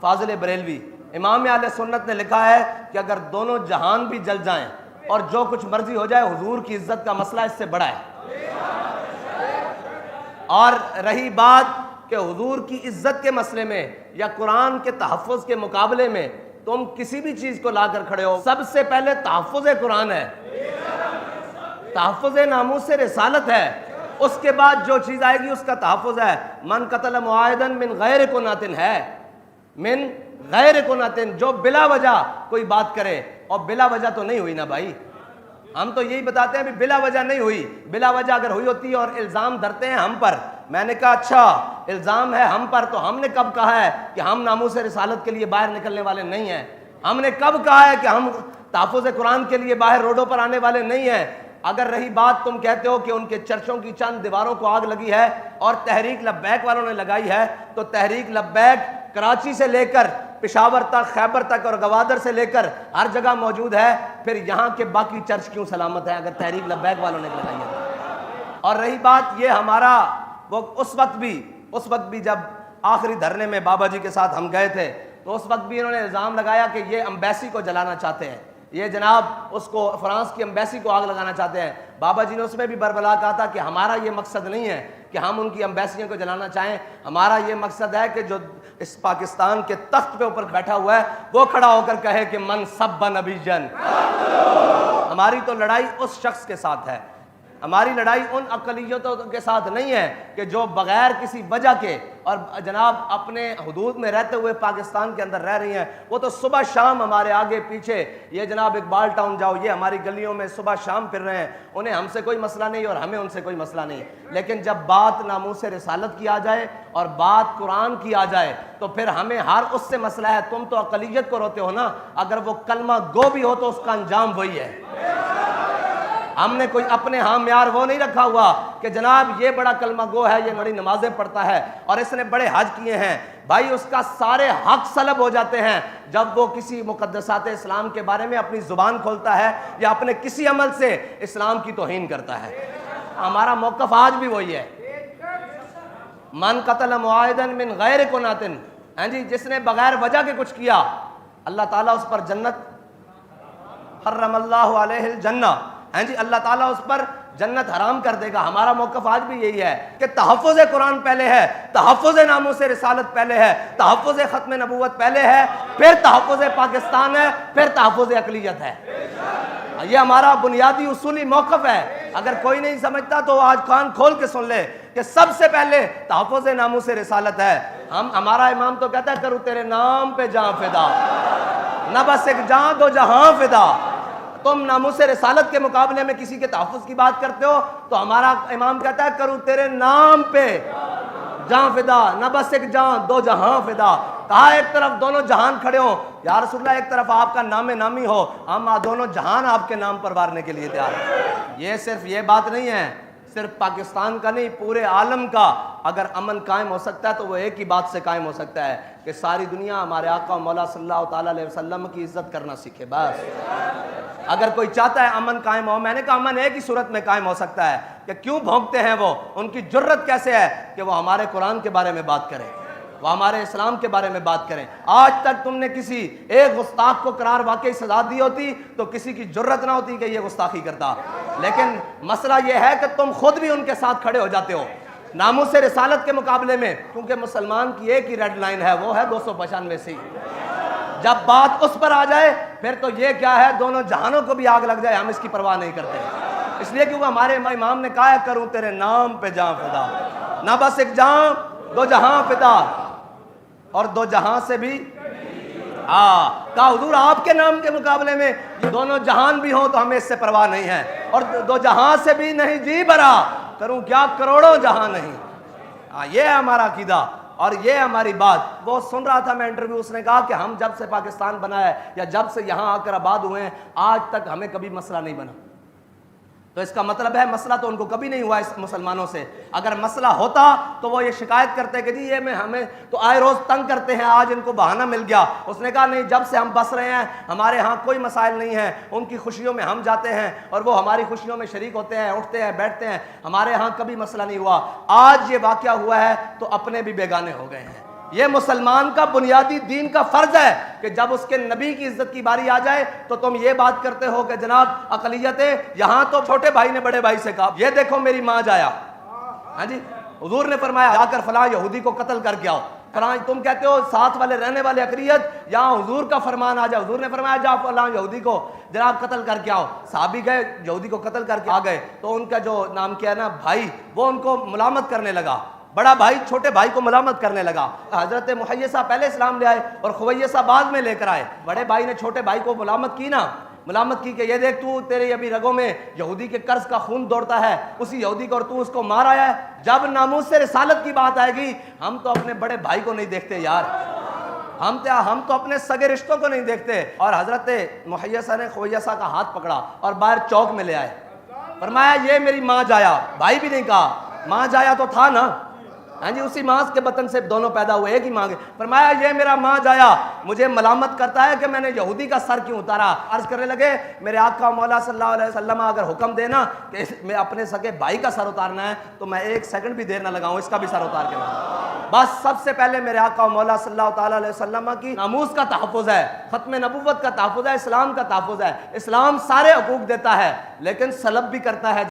فاضل بریلوی امام اہل سنت نے لکھا ہے کہ اگر دونوں جہان بھی جل جائیں اور جو کچھ مرضی ہو جائے، حضور کی عزت کا مسئلہ اس سے بڑا ہے۔ اور رہی بات کہ حضور کی عزت کے مسئلے میں یا قرآن کے تحفظ کے مقابلے میں تم کسی بھی چیز کو لا کر کھڑے ہو، سب سے پہلے تحفظ قرآن ہے، تحفظ ناموس رسالت ہے، اس کے بعد جو چیز آئے گی اس کا تحفظ ہے۔ من قتل معاہدن من غیر کناتن ہے، من غیر کناتن، جو بلا وجہ کوئی بات کرے، اور بلا وجہ تو نہیں ہوئی نا بھائی، ہم تو یہی بتاتے ہیں بھی بلا وجہ نہیں ہوئی، بلا وجہ اگر ہوئی ہوتی اور الزام دھرتے ہیں ہم پر، میں نے کہا اچھا الزام ہے ہم پر، تو ہم نے کب کہا ہے کہ ہم ناموس رسالت کے لیے باہر نکلنے والے نہیں ہیں؟ ہم نے کب کہا ہے کہ ہم تحفظ قرآن کے لیے باہر روڈوں پر آنے والے نہیں ہیں؟ اگر رہی بات تم کہتے ہو کہ ان کے چرچوں کی چند دیواروں کو آگ لگی ہے اور تحریک لبیک والوں نے لگائی ہے، تو تحریک لبیک کراچی سے لے کر پشاور تک، خیبر تک اور گوادر سے لے کر ہر جگہ موجود ہے، پھر یہاں کے باقی چرچ کیوں سلامت ہیں اگر تحریک لبیک والوں نے لگائی ہے؟ اور رہی بات یہ ہمارا، وہ اس وقت بھی جب آخری دھرنے میں بابا جی کے ساتھ ہم گئے تھے تو اس وقت بھی انہوں نے الزام لگایا کہ یہ امبیسی کو جلانا چاہتے ہیں، یہ جناب اس کو فرانس کی امبیسی کو آگ لگانا چاہتے ہیں۔ بابا جی نے اس میں بھی بربلا کہا تھا کہ ہمارا یہ مقصد نہیں ہے کہ ہم ان کی امبیسیوں کو جلانا چاہیں، ہمارا یہ مقصد ہے کہ جو اس پاکستان کے تخت پہ اوپر بیٹھا ہوا ہے وہ کھڑا ہو کر کہے کہ من سب نبی جن۔ ہماری تو لڑائی اس شخص کے ساتھ ہے، ہماری لڑائی ان اقلیتوں کے ساتھ نہیں ہے کہ جو بغیر کسی وجہ کے اور جناب اپنے حدود میں رہتے ہوئے پاکستان کے اندر رہ رہی ہیں، وہ تو صبح شام ہمارے آگے پیچھے، یہ جناب اقبال ٹاؤن جاؤ، یہ ہماری گلیوں میں صبح شام پھر رہے ہیں، انہیں ہم سے کوئی مسئلہ نہیں اور ہمیں ان سے کوئی مسئلہ نہیں، لیکن جب بات ناموس رسالت کی آ جائے اور بات قرآن کی آ جائے تو پھر ہمیں ہر اس سے مسئلہ ہے۔ تم تو اقلیت کو روتے ہو نا، اگر وہ کلمہ گو بھی ہو تو اس کا انجام وہی ہے۔ ہم نے کوئی اپنے ہاں معیار وہ نہیں رکھا ہوا کہ جناب یہ بڑا کلمہ گو ہے، یہ بڑی نمازیں پڑھتا ہے اور اس نے بڑے حج کیے ہیں، بھائی اس کا سارے حق سلب ہو جاتے ہیں جب وہ کسی مقدسات اسلام کے بارے میں اپنی زبان کھولتا ہے یا اپنے کسی عمل سے اسلام کی توہین کرتا ہے۔ ہمارا موقف آج بھی وہی ہے، من قتل معاہدن من غیر کناتن، جی جس نے بغیر وجہ کے کچھ کیا اللہ تعالیٰ اس پر جنت، حرم اللہ علیہ الجنہ، جی اللہ تعالیٰ اس پر جنت حرام کر دے گا۔ ہمارا موقف آج بھی یہی ہے کہ تحفظ قرآن پہلے ہے، تحفظ ناموس رسالت پہلے ہے، تحفظ ختم نبوت پہلے ہے، پھر تحفظ پاکستان ہے، پھر تحفظ اقلیت ہے۔ یہ ہمارا بنیادی اصولی موقف ہے، اگر کوئی نہیں سمجھتا تو آج کان کھول کے سن لے کہ سب سے پہلے تحفظ ناموس رسالت ہے۔ ہمارا امام تو کہتا ہے کروں تیرے نام پہ جہاں فدا، نہ بس ایک جہاں دو جہاں فدا۔ تم ناموس رسالت کے مقابلے میں کسی کے تحفظ کی بات کرتے ہو تو ہمارا امام کہتا ہے کروں تیرے نام پہ جہاں فدا، نہ بس ایک جہاں دو جہاں فدا۔ کہا ایک طرف دونوں جہان کھڑے ہوں، یا رسول اللہ ایک طرف آپ کا نام نامی ہو، ہم دونوں جہان آپ کے نام پر وارنے کے لیے تیار ہیں۔ یہ صرف یہ بات نہیں ہے، صرف پاکستان کا نہیں پورے عالم کا اگر امن قائم ہو سکتا ہے تو وہ ایک ہی بات سے قائم ہو سکتا ہے کہ ساری دنیا ہمارے آقا و مولا صلی اللہ تعالیٰ علیہ وسلم کی عزت کرنا سیکھے۔ بس اگر کوئی چاہتا ہے امن قائم ہو، میں نے کہا امن ایک ہی صورت میں قائم ہو سکتا ہے کہ کیوں بھونکتے ہیں وہ، ان کی جرت کیسے ہے کہ وہ ہمارے قرآن کے بارے میں بات کریں، وہ ہمارے اسلام کے بارے میں بات کریں۔ آج تک تم نے کسی ایک گستاخ کو قرار واقعی سزا دی ہوتی تو کسی کی جرت نہ ہوتی کہ یہ گستاخی کرتا، لیکن مسئلہ یہ ہے کہ تم خود بھی ان کے ساتھ کھڑے ہو جاتے ہو ناموس رسالت کے مقابلے میں، کیونکہ مسلمان کی ایک ہی ریڈ لائن ہے، وہ ہے 295 جب بات اس پر آ جائے پھر تو یہ کیا ہے، دونوں جہانوں کو بھی آگ لگ جائے ہم اس کی پرواہ نہیں کرتے، اس لیے کیونکہ ہمارے امام نے کہا ہے کروں تیرے نام پہ جہاں فدا، نہ بس ایک جہاں دو جہاں فدا، اور دو جہاں سے بھی کہا حضور آپ کے نام کے مقابلے میں دونوں جہان بھی ہوں تو ہمیں اس سے پرواہ نہیں ہے، اور دو جہاں سے بھی نہیں جی برا، کروں کیا کروڑوں جہاں نہیں۔ یہ ہے ہمارا عقیدہ اور یہ ہماری بات۔ وہ سن رہا تھا میں انٹرویو، اس نے کہا کہ ہم جب سے پاکستان بنا ہے یا جب سے یہاں آ کر آباد ہوئے ہیں آج تک ہمیں کبھی مسئلہ نہیں بنا، تو اس کا مطلب ہے مسئلہ تو ان کو کبھی نہیں ہوا اس مسلمانوں سے۔ اگر مسئلہ ہوتا تو وہ یہ شکایت کرتے کہ جی یہ میں ہمیں تو آئے روز تنگ کرتے ہیں، آج ان کو بہانہ مل گیا۔ اس نے کہا نہیں، جب سے ہم بس رہے ہیں ہمارے ہاں کوئی مسائل نہیں ہیں، ان کی خوشیوں میں ہم جاتے ہیں اور وہ ہماری خوشیوں میں شریک ہوتے ہیں، اٹھتے ہیں بیٹھتے ہیں، ہمارے ہاں کبھی مسئلہ نہیں ہوا۔ آج یہ واقعہ ہوا ہے تو اپنے بھی بیگانے ہو گئے ہیں، یہ مسلمان کا بنیادی دین کا فرض ہے کہ جب اس کے نبی کی عزت کی باری آ جائے تو تم یہ بات کرتے ہو کہ جناب اقلیتیں، یہاں تو چھوٹے بھائی نے بڑے بھائی سے کہا یہ دیکھو میری ماں جایا، ہاں جی حضور نے فرمایا جا کر فلاں یہودی کو قتل کر کے آؤ، فلاں تم کہتے ہو ساتھ والے رہنے والے اقلیت، یہاں حضور کا فرمان آ جائے، حضور نے فرمایا جا فلاں یہودی کو جناب قتل کر کے آؤ، صحابی گئے یہودی کو قتل کر کے آ گئے تو ان کا جو نام کیا نا بھائی وہ ان کو ملامت کرنے لگا، بڑا بھائی چھوٹے بھائی کو ملامت کرنے لگا، حضرت محیصہ پہلے اسلام لے آئے اور خویصہ بعد میں لے کر آئے، بڑے بھائی نے چھوٹے بھائی کو ملامت کی نا، ملامت کی کہ یہ دیکھ تو تیرے ابھی رگوں میں یہودی کے قرض کا خون دوڑتا ہے، اسی یہودی کو اور تو اس کو مار آیا ہے، جب ناموس سے رسالت کی بات آئے گی ہم تو اپنے بڑے بھائی کو نہیں دیکھتے یار، ہم تو اپنے سگے رشتوں کو نہیں دیکھتے۔ اور حضرت محیصہ نے خویصہ کا ہاتھ پکڑا اور باہر چوک میں لے آئے، فرمایا یہ میری ماں جایا، بھائی بھی نہیں کہا، ماں جایا تو تھا نا، ہاں جی اسی ماں کے بطن سے دونوں پیدا ہوئے ایک ہی ماں کے، فرمایا یہ میرا ماں جایا مجھے ملامت کرتا ہے کہ میں نے یہودی کا سر کیوں اتارا، عرض کرنے لگے میرے آقا مولا صلی اللہ علیہ وسلم اگر حکم دینا کہ میں اپنے سگے بھائی کا سر اتارنا ہے تو میں ایک سیکنڈ بھی دیر نہ لگاؤں، اس کا بھی سر اتار کے میں، بس سب سے پہلے میرے آقا مولا صلی اللہ تعالیٰ علیہ وسلم کی ناموس کا تحفظ ہے، ختم نبوت کا تحفظ ہے، اسلام کا تحفظ ہے، اسلام سارے حقوق دیتا ہے لیکن سلب بھی کرتا ہے۔